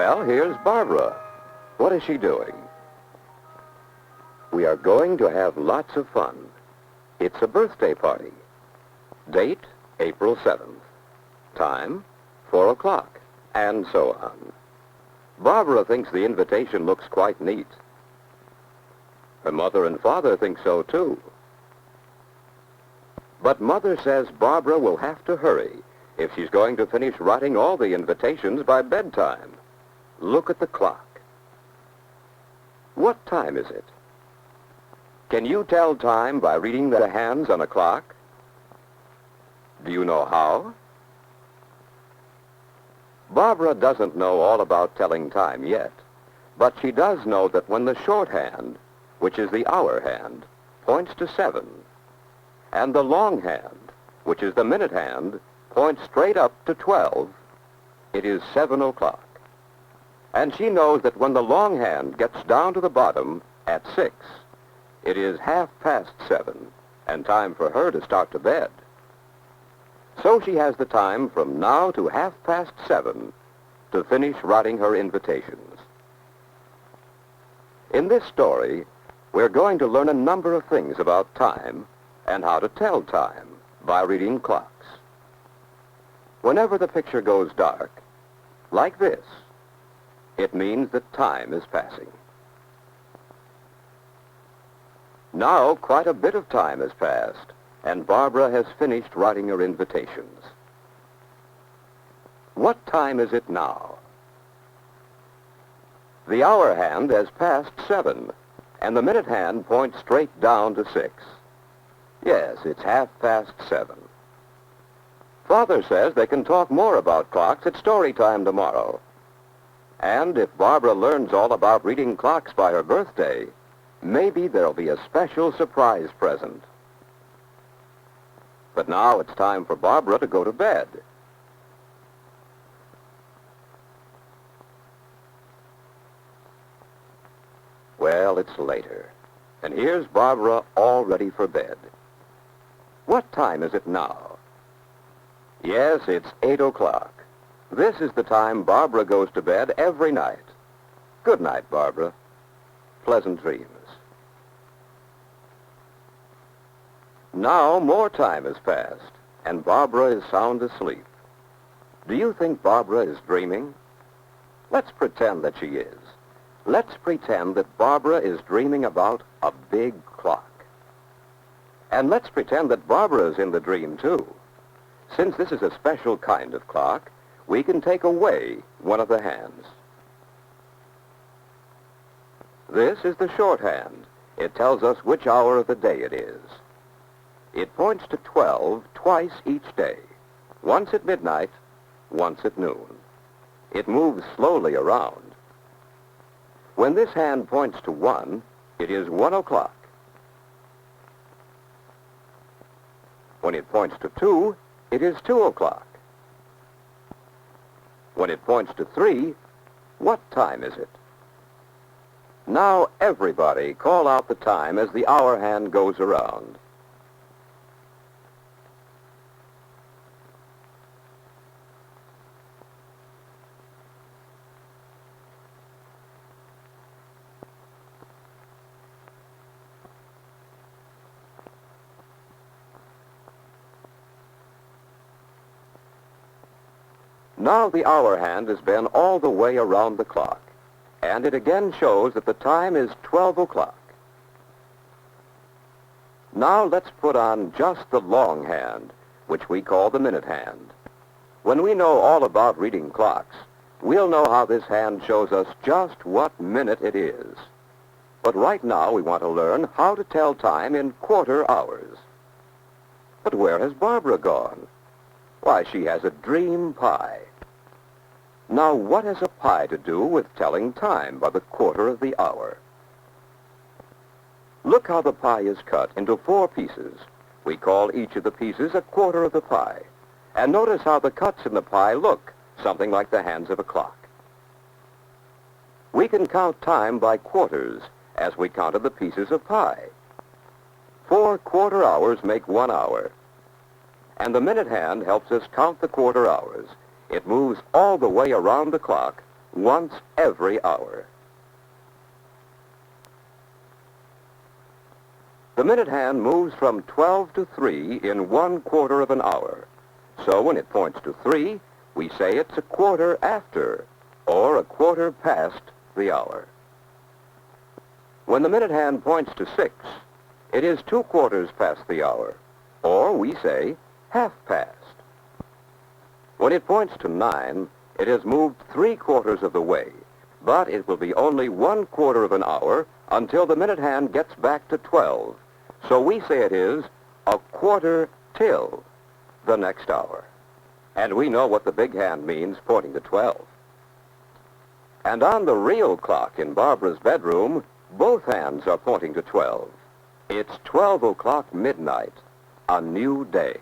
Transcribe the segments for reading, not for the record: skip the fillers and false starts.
Well, here's Barbara. What is she doing? We are going to have lots of fun. It's a birthday party. Date, April 7th. Time, 4 o'clock, and so on. Barbara thinks the invitation looks quite neat. Her mother and father think so, too. But Mother says Barbara will have to hurry if she's going to finish writing all the invitations by bedtime. Look at the clock. What time is it? Can you tell time by reading the hands on a clock? Do you know how? Barbara doesn't know all about telling time yet, but she does know that when the short hand, which is the hour hand, points to 7, and the long hand, which is the minute hand, points straight up to 12, it is 7 o'clock. And she knows that when the long hand gets down to the bottom at 6, it is 7:30, and time for her to start to bed. So she has the time from now to 7:30 to finish writing her invitations. In this story, we're going to learn a number of things about time and how to tell time by reading clocks. Whenever the picture goes dark, like this, it means that time is passing. Now, quite a bit of time has passed, and Barbara has finished writing her invitations. What time is it now? The hour hand has passed 7, and the minute hand points straight down to 6. Yes, it's 7:30. Father says they can talk more about clocks at story time tomorrow. And if Barbara learns all about reading clocks by her birthday, maybe there'll be a special surprise present. But now it's time for Barbara to go to bed. Well, it's later, and here's Barbara all ready for bed. What time is it now? Yes, it's 8 o'clock. This is the time Barbara goes to bed every night. Good night, Barbara. Pleasant dreams. Now more time has passed, and Barbara is sound asleep. Do you think Barbara is dreaming? Let's pretend that she is. Let's pretend that Barbara is dreaming about a big clock. And let's pretend that Barbara is in the dream, too. Since this is a special kind of clock, we can take away one of the hands. This is the short hand. It tells us which hour of the day it is. It points to 12 twice each day, once at midnight, once at noon. It moves slowly around. When this hand points to 1, it is 1 o'clock. When it points to 2, it is 2 o'clock. When it points to 3, what time is it? Now everybody call out the time as the hour hand goes around. Now the hour hand has been all the way around the clock, and it again shows that the time is 12 o'clock. Now let's put on just the long hand, which we call the minute hand. When we know all about reading clocks, we'll know how this hand shows us just what minute it is. But right now we want to learn how to tell time in quarter hours. But where has Barbara gone? Why, she has a dream pie. Now, what has a pie to do with telling time by the quarter of the hour? Look how the pie is cut into 4 pieces. We call each of the pieces a quarter of the pie. And notice how the cuts in the pie look something like the hands of a clock. We can count time by quarters as we counted the pieces of pie. 4 quarter hours make 1 hour. And the minute hand helps us count the quarter hours. It moves all the way around the clock once every hour. The minute hand moves from 12 to 3 in 1/4 of an hour. So when it points to 3, we say it's a quarter after, or a quarter past the hour. When the minute hand points to 6, it is 2/4 past the hour, or we say half past. When it points to 9, it has moved 3/4 of the way, but it will be only 1/4 of an hour until the minute hand gets back to 12. So we say it is a quarter till the next hour. And we know what the big hand means pointing to 12. And on the real clock in Barbara's bedroom, both hands are pointing to 12. It's 12 o'clock midnight, a new day.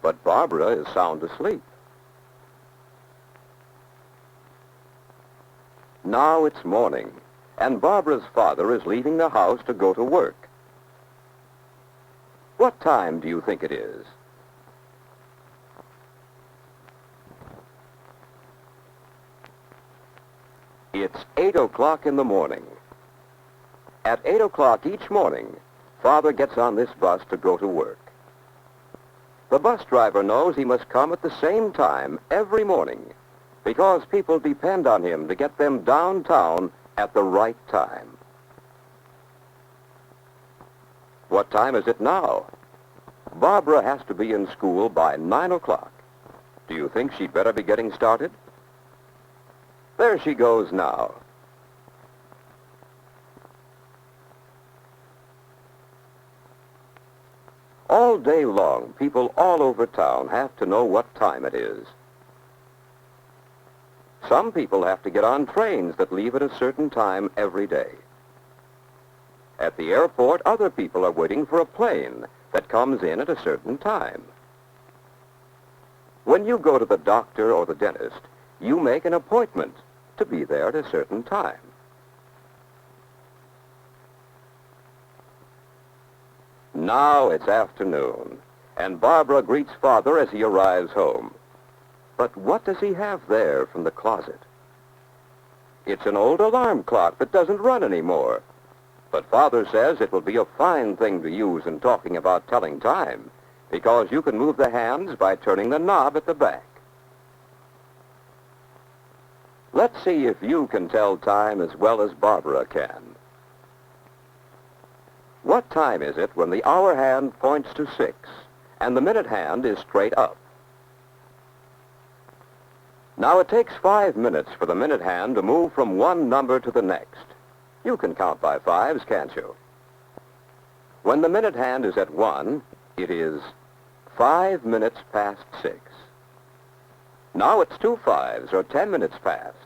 But Barbara is sound asleep. Now it's morning, and Barbara's father is leaving the house to go to work. What time do you think it is? It's 8 o'clock in the morning. At 8 o'clock each morning, Father gets on this bus to go to work. The bus driver knows he must come at the same time every morning because people depend on him to get them downtown at the right time. What time is it now? Barbara has to be in school by 9 o'clock. Do you think she'd better be getting started? There she goes now. All day long, people all over town have to know what time it is. Some people have to get on trains that leave at a certain time every day. At the airport, other people are waiting for a plane that comes in at a certain time. When you go to the doctor or the dentist, you make an appointment to be there at a certain time. Now it's afternoon, and Barbara greets Father as he arrives home. But what does he have there from the closet? It's an old alarm clock that doesn't run anymore. But Father says it will be a fine thing to use in talking about telling time, because you can move the hands by turning the knob at the back. Let's see if you can tell time as well as Barbara can. What time is it when the hour hand points to 6 and the minute hand is straight up? Now it takes 5 minutes for the minute hand to move from one number to the next. You can count by 5s, can't you? When the minute hand is at 1, it is 5 minutes past 6. Now it's 2 5s, or 10 minutes past.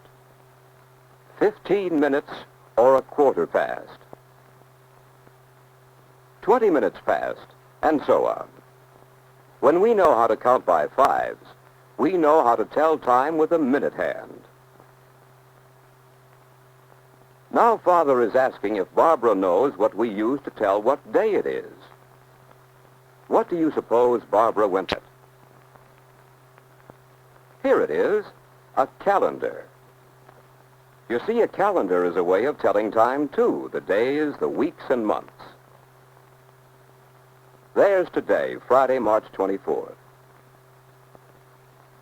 15 minutes, or a quarter past. 20 minutes past, and so on. When we know how to count by 5s, we know how to tell time with a minute hand. Now Father is asking if Barbara knows what we use to tell what day it is. What do you suppose Barbara went at? Here it is, a calendar. You see, a calendar is a way of telling time, too, the days, the weeks, and months. There's today, Friday, March 24th.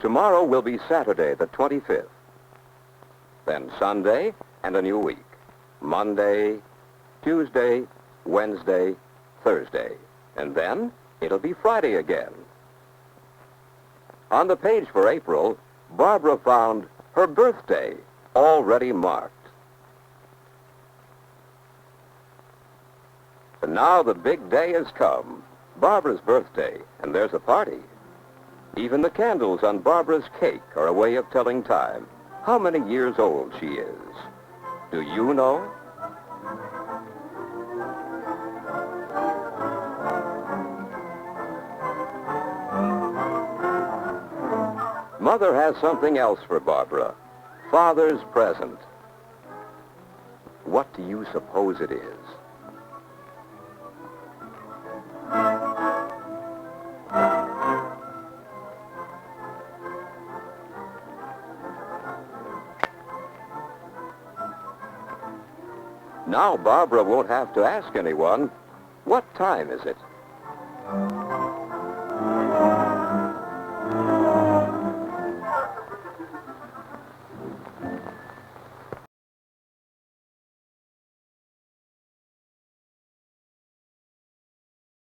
Tomorrow will be Saturday, the 25th. Then Sunday and a new week. Monday, Tuesday, Wednesday, Thursday. And then it'll be Friday again. On the page for April, Barbara found her birthday already marked. And now the big day has come, Barbara's birthday, and there's a party. Even the candles on Barbara's cake are a way of telling time, how many years old she is. Do you know? Mother has something else for Barbara. Father's present. What do you suppose it is? Now Barbara won't have to ask anyone, "What time is it?"